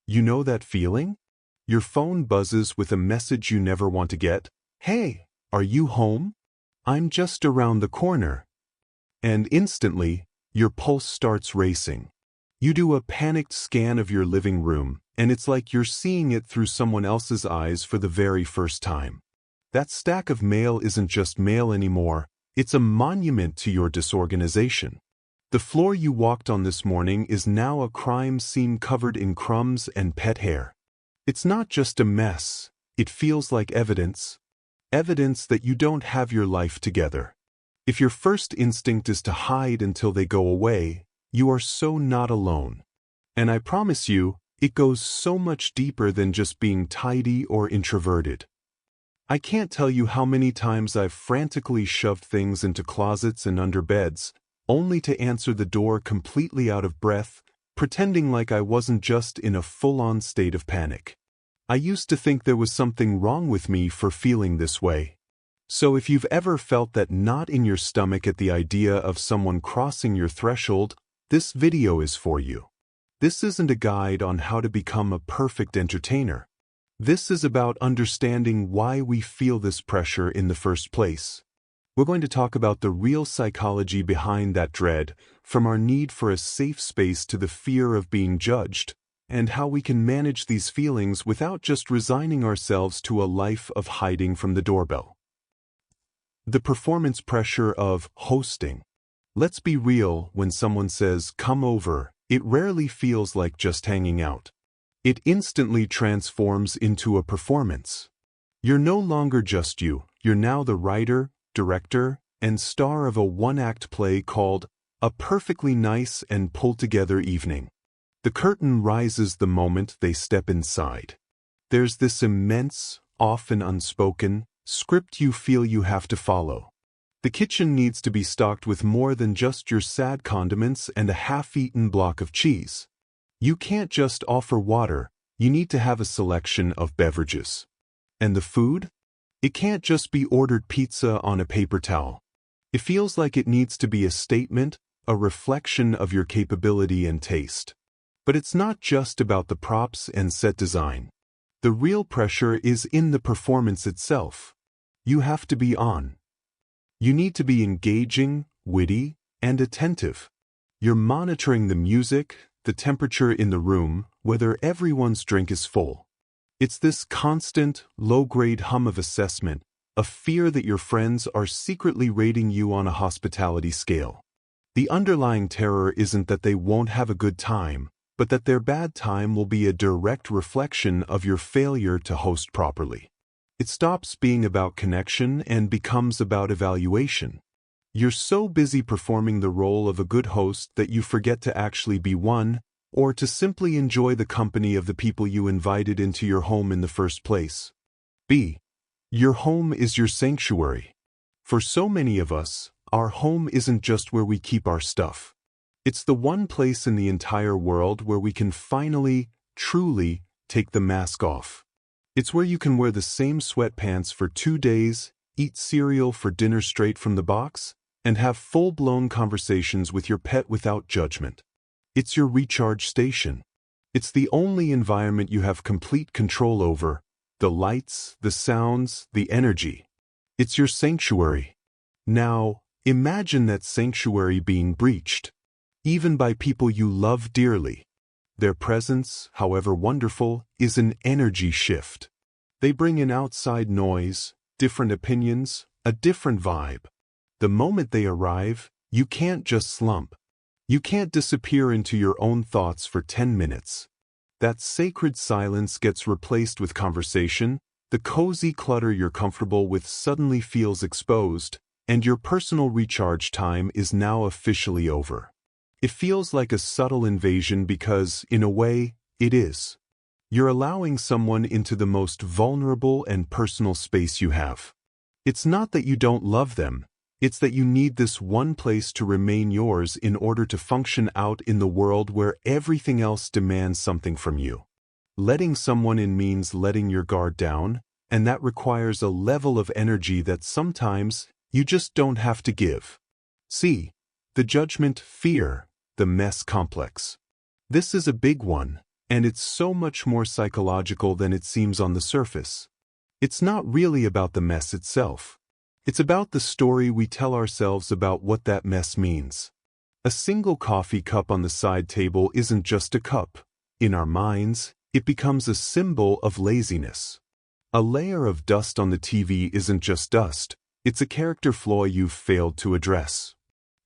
You know that feeling? Your phone buzzes with a message you never want to get. Hey, are you home? I'm just around the corner. And instantly, your pulse starts racing. You do a panicked scan of your living room, and it's like you're seeing it through someone else's eyes for the very first time. That stack of mail isn't just mail anymore, it's a monument to your disorganization. The floor you walked on this morning is now a crime scene covered in crumbs and pet hair. It's not just a mess, it feels like evidence. Evidence that you don't have your life together. If your first instinct is to hide until they go away, you are so not alone. And I promise you, it goes so much deeper than just being tidy or introverted. I can't tell you how many times I've frantically shoved things into closets and under beds, only to answer the door completely out of breath, pretending like I wasn't just in a full-on state of panic. I used to think there was something wrong with me for feeling this way. So if you've ever felt that knot in your stomach at the idea of someone crossing your threshold, this video is for you. This isn't a guide on how to become a perfect entertainer. This is about understanding why we feel this pressure in the first place. We're going to talk about the real psychology behind that dread, from our need for a safe space to the fear of being judged, and how we can manage these feelings without just resigning ourselves to a life of hiding from the doorbell. The performance pressure of hosting. Let's be real, when someone says, "Come over," it rarely feels like just hanging out. It instantly transforms into a performance. You're no longer just you, you're now the writer, director, and star of a one-act play called A Perfectly Nice and Pulled-Together Evening. The curtain rises the moment they step inside. There's this immense, often unspoken, script you feel you have to follow. The kitchen needs to be stocked with more than just your sad condiments and a half-eaten block of cheese. You can't just offer water, you need to have a selection of beverages. And the food? It can't just be ordered pizza on a paper towel. It feels like it needs to be a statement, a reflection of your capability and taste. But it's not just about the props and set design. The real pressure is in the performance itself. You have to be on. You need to be engaging, witty, and attentive. You're monitoring the music, the temperature in the room, whether everyone's drink is full. It's this constant, low-grade hum of assessment, a fear that your friends are secretly rating you on a hospitality scale. The underlying terror isn't that they won't have a good time, but that their bad time will be a direct reflection of your failure to host properly. It stops being about connection and becomes about evaluation. You're so busy performing the role of a good host that you forget to actually be one, or to simply enjoy the company of the people you invited into your home in the first place. B. Your home is your sanctuary. For so many of us, our home isn't just where we keep our stuff. It's the one place in the entire world where we can finally, truly, take the mask off. It's where you can wear the same sweatpants for 2 days, eat cereal for dinner straight from the box, and have full-blown conversations with your pet without judgment. It's your recharge station. It's the only environment you have complete control over, the lights, the sounds, the energy. It's your sanctuary. Now, imagine that sanctuary being breached, even by people you love dearly. Their presence, however wonderful, is an energy shift. They bring in outside noise, different opinions, a different vibe. The moment they arrive, you can't just slump. You can't disappear into your own thoughts for 10 minutes. That sacred silence gets replaced with conversation, the cozy clutter you're comfortable with suddenly feels exposed, and your personal recharge time is now officially over. It feels like a subtle invasion because, in a way, it is. You're allowing someone into the most vulnerable and personal space you have. It's not that you don't love them, it's that you need this one place to remain yours in order to function out in the world where everything else demands something from you. Letting someone in means letting your guard down, and that requires a level of energy that sometimes you just don't have to give. See, the judgment fear, the mess complex. This is a big one, And it's so much more psychological than it seems on the surface. It's not really about the mess itself. It's about the story we tell ourselves about what that mess means. A single coffee cup on the side table isn't just a cup. In our minds, it becomes a symbol of laziness. A layer of dust on the TV isn't just dust, it's a character flaw you've failed to address.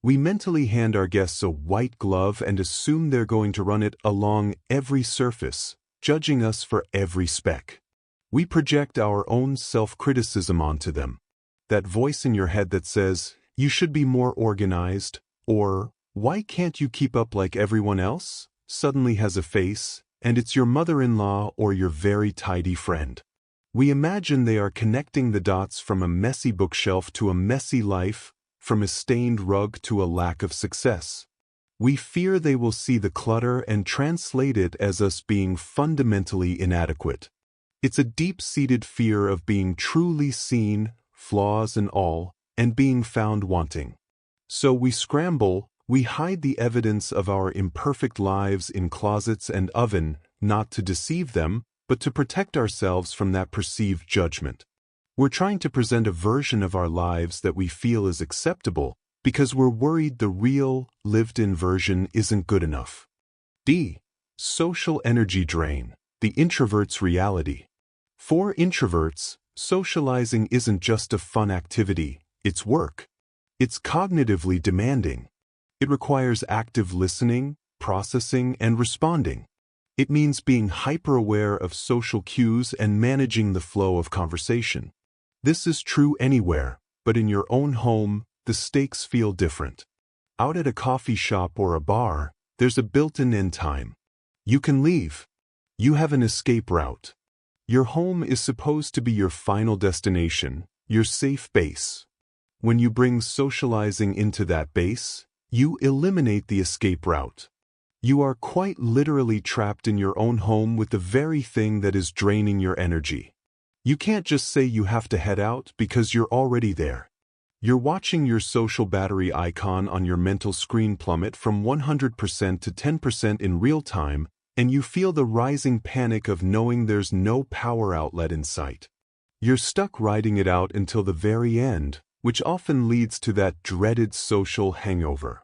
We mentally hand our guests a white glove and assume they're going to run it along every surface, judging us for every speck. We project our own self-criticism onto them. That voice in your head that says, "You should be more organized," or "Why can't you keep up like everyone else?" suddenly has a face, and it's your mother-in-law or your very tidy friend. We imagine they are connecting the dots from a messy bookshelf to a messy life, from a stained rug to a lack of success. We fear they will see the clutter and translate it as us being fundamentally inadequate. It's a deep-seated fear of being truly seen, flaws and all, and being found wanting. So we scramble, we hide the evidence of our imperfect lives in closets and oven, not to deceive them, but to protect ourselves from that perceived judgment. We're trying to present a version of our lives that we feel is acceptable because we're worried the real, lived-in version isn't good enough. D. Social energy drain, the introvert's reality. For introverts, socializing isn't just a fun activity, it's work. It's cognitively demanding. It requires active listening, processing, and responding. It means being hyper-aware of social cues and managing the flow of conversation. This is true anywhere, but in your own home, the stakes feel different. Out at a coffee shop or a bar, there's a built-in end time. You can leave. You have an escape route. Your home is supposed to be your final destination, your safe base. When you bring socializing into that base, you eliminate the escape route. You are quite literally trapped in your own home with the very thing that is draining your energy. You can't just say you have to head out because you're already there. You're watching your social battery icon on your mental screen plummet from 100% to 10% in real time, and you feel the rising panic of knowing there's no power outlet in sight. You're stuck riding it out until the very end, which often leads to that dreaded social hangover.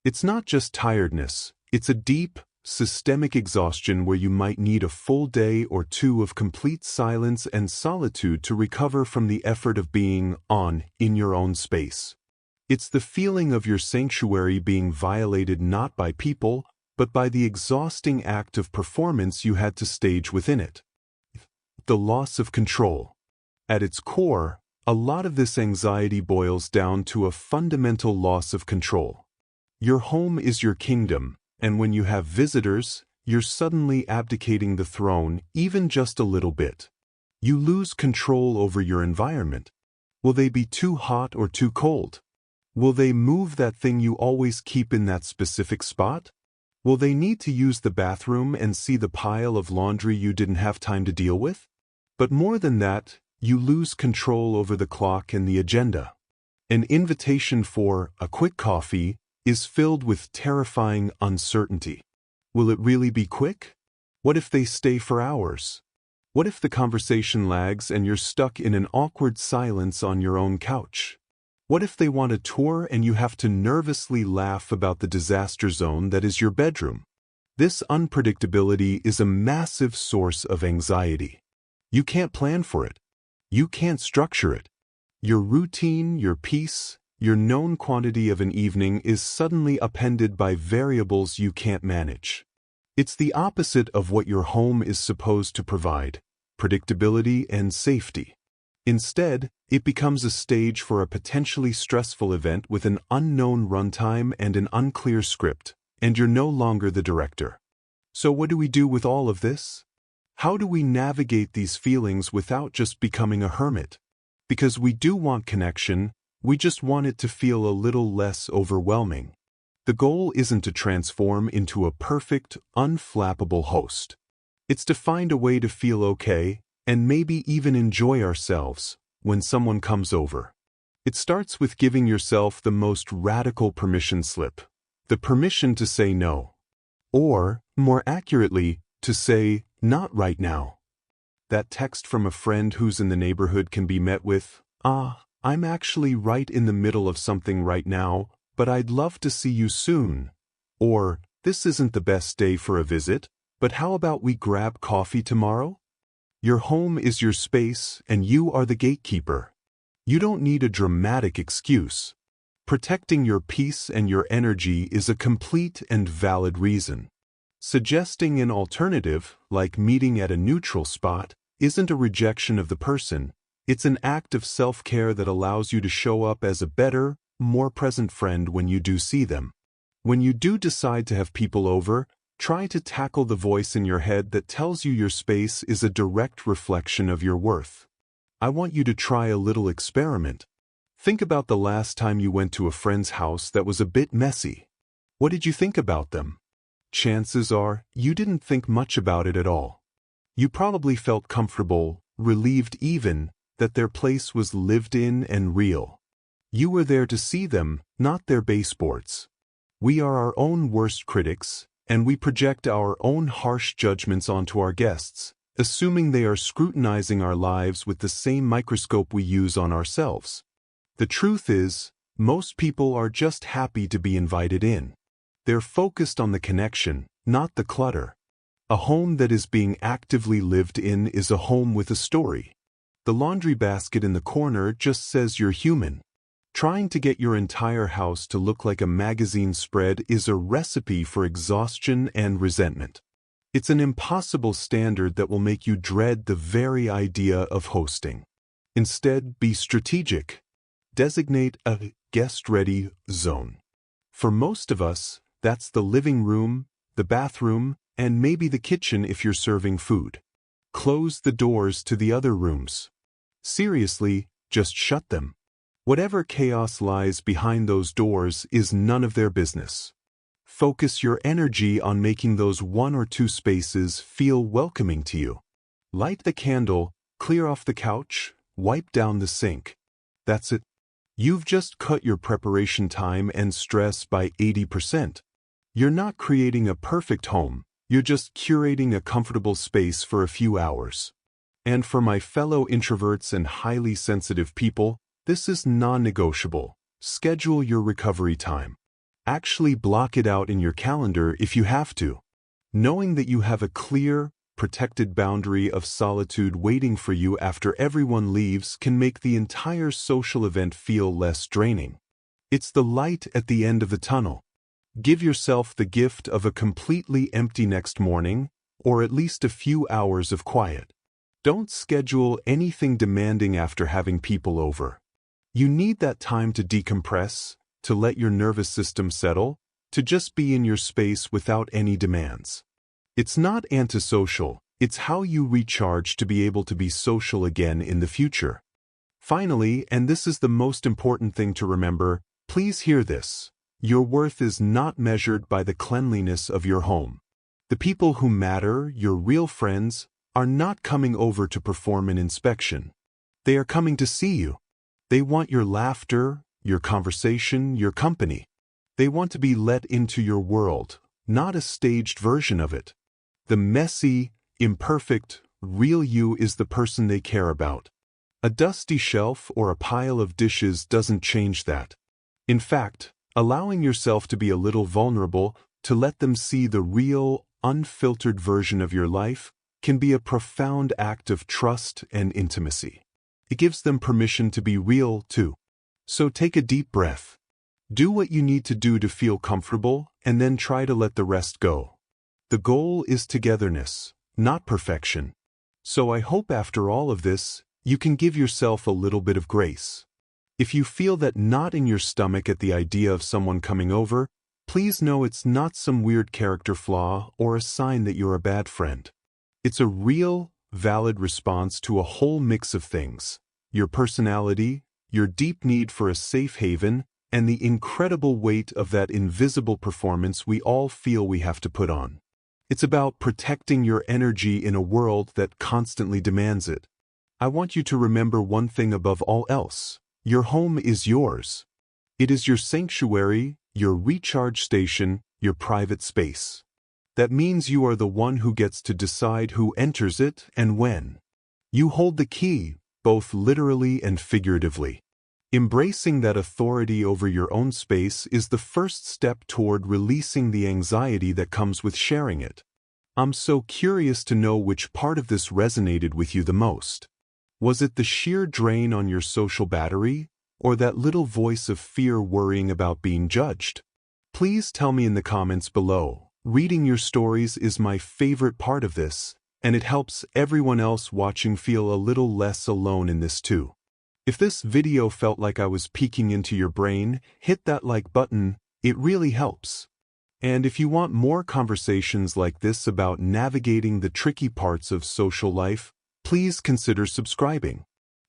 It's not just tiredness, it's a deep, systemic exhaustion where you might need a full day or two of complete silence and solitude to recover from the effort of being in your own space. It's the feeling of your sanctuary being violated not by people, but by the exhausting act of performance you had to stage within it. The loss of control. At its core, a lot of this anxiety boils down to a fundamental loss of control. Your home is your kingdom, and when you have visitors, you're suddenly abdicating the throne, even just a little bit. You lose control over your environment. Will they be too hot or too cold? Will they move that thing you always keep in that specific spot? Will they need to use the bathroom and see the pile of laundry you didn't have time to deal with? But more than that, you lose control over the clock and the agenda. An invitation for a quick coffee is filled with terrifying uncertainty. Will it really be quick? What if they stay for hours? What if the conversation lags and you're stuck in an awkward silence on your own couch? What if they want a tour and you have to nervously laugh about the disaster zone that is your bedroom? This unpredictability is a massive source of anxiety. You can't plan for it. You can't structure it. Your routine, your peace, your known quantity of an evening is suddenly upended by variables you can't manage. It's the opposite of what your home is supposed to provide: predictability and safety. Instead, it becomes a stage for a potentially stressful event with an unknown runtime and an unclear script, and you're no longer the director. So what do we do with all of this? How do we navigate these feelings without just becoming a hermit? Because we do want connection, we just want it to feel a little less overwhelming. The goal isn't to transform into a perfect, unflappable host. It's to find a way to feel okay, and maybe even enjoy ourselves, when someone comes over. It starts with giving yourself the most radical permission slip, the permission to say no. Or, More accurately, to say, not right now. That text from a friend who's in the neighborhood can be met with, I'm actually right in the middle of something right now, but I'd love to see you soon. Or, this isn't the best day for a visit, but how about we grab coffee tomorrow? Your home is your space, and you are the gatekeeper. You don't need a dramatic excuse. Protecting your peace and your energy is a complete and valid reason. Suggesting an alternative, like meeting at a neutral spot, isn't a rejection of the person. It's an act of self-care that allows you to show up as a better, more present friend when you do see them. When you do decide to have people over, try to tackle the voice in your head that tells you your space is a direct reflection of your worth. I want you to try a little experiment. Think about the last time you went to a friend's house that was a bit messy. What did you think about them? Chances are, you didn't think much about it at all. You probably felt comfortable, relieved even, that their place was lived in and real. You were there to see them, not their baseboards. We are our own worst critics, and we project our own harsh judgments onto our guests, assuming they are scrutinizing our lives with the same microscope we use on ourselves. The truth is, most people are just happy to be invited in. They're focused on the connection, not the clutter. A home that is being actively lived in is a home with a story. The laundry basket in the corner just says you're human. Trying to get your entire house to look like a magazine spread is a recipe for exhaustion and resentment. It's an impossible standard that will make you dread the very idea of hosting. Instead, be strategic. Designate a guest-ready zone. For most of us, that's the living room, the bathroom, and maybe the kitchen if you're serving food. Close the doors to the other rooms. Seriously, just shut them. Whatever chaos lies behind those doors is none of their business. Focus your energy on making those one or two spaces feel welcoming to you. Light the candle, clear off the couch, wipe down the sink. That's it. You've just cut your preparation time and stress by 80%. You're not creating a perfect home, you're just curating a comfortable space for a few hours. And for my fellow introverts and highly sensitive people, this is non-negotiable. Schedule your recovery time. Actually block it out in your calendar if you have to. Knowing that you have a clear, protected boundary of solitude waiting for you after everyone leaves can make the entire social event feel less draining. It's the light at the end of the tunnel. Give yourself the gift of a completely empty next morning, or at least a few hours of quiet. Don't schedule anything demanding after having people over. You need that time to decompress, to let your nervous system settle, to just be in your space without any demands. It's not antisocial, it's how you recharge to be able to be social again in the future. Finally, and this is the most important thing to remember, please hear this. Your worth is not measured by the cleanliness of your home. The people who matter, your real friends, are not coming over to perform an inspection. They are coming to see you. They want your laughter, your conversation, your company. They want to be let into your world, not a staged version of it. The messy, imperfect, real you is the person they care about. A dusty shelf or a pile of dishes doesn't change that. In fact, allowing yourself to be a little vulnerable, to let them see the real, unfiltered version of your life, can be a profound act of trust and intimacy. It gives them permission to be real, too. So take a deep breath. Do what you need to do to feel comfortable, and then try to let the rest go. The goal is togetherness, not perfection. So I hope after all of this, you can give yourself a little bit of grace. If you feel that knot in your stomach at the idea of someone coming over, please know it's not some weird character flaw or a sign that you're a bad friend. It's a real, valid response to a whole mix of things: your personality, your deep need for a safe haven, and the incredible weight of that invisible performance we all feel we have to put on. It's about protecting your energy in a world that constantly demands it. I want you to remember one thing above all else. Your home is yours. It is your sanctuary, your recharge station, your private space. That means you are the one who gets to decide who enters it and when. You hold the key, both literally and figuratively. Embracing that authority over your own space is the first step toward releasing the anxiety that comes with sharing it. I'm so curious to know which part of this resonated with you the most. Was it the sheer drain on your social battery, or that little voice of fear worrying about being judged? Please tell me in the comments below. Reading your stories is my favorite part of this, and it helps everyone else watching feel a little less alone in this too. If this video felt like I was peeking into your brain, hit that like button, it really helps. And if you want more conversations like this about navigating the tricky parts of social life, please consider subscribing.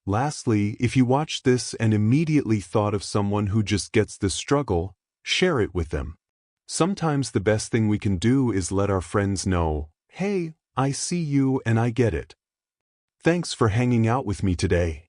Lastly, if you watched this and immediately thought of someone who just gets this struggle, share it with them. Sometimes the best thing we can do is let our friends know, hey, I see you and I get it. Thanks for hanging out with me today.